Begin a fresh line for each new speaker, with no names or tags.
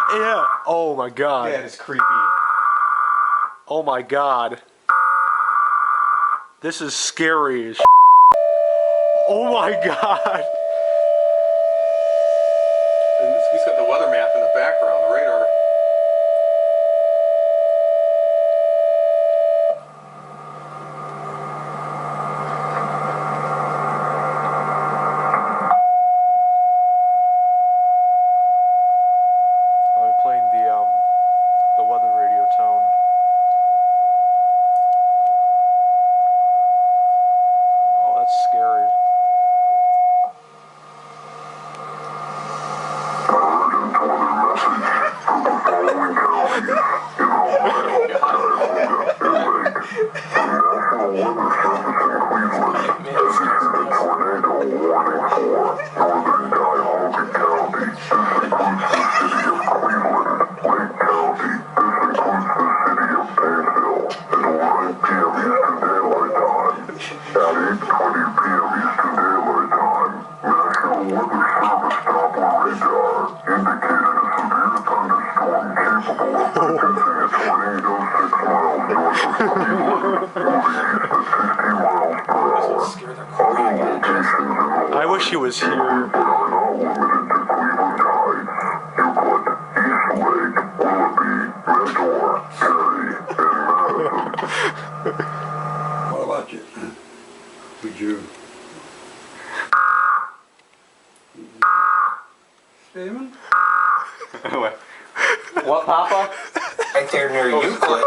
Yeah. Oh my god.
That is creepy.
Oh my god. This is scary as Oh my god.
He's got the weather map in the background, the radar.
I'll be playing the weather radio tone. Oh, that's scary.
Tornado warning for northern Cuyahoga County. This includes the city of Cleveland, Lake County. This includes the city of Painesville. At 9 p.m. Eastern Daylight Time. At 8:20 p.m. Eastern Daylight Time, National Weather Service Doppler radar indicated a severe thunderstorm capable of producing a tornado 6 miles north of Cleveland, moving east at 50 miles per hour. Other locations in the
I wish he was here.
but are not limited to Cleveland Heights, Euclid, East Lake, Willoughby, Mentor, Perry, and Madison.
What about you? Would you? Steven?
What, Papa?
Right there near Euclid.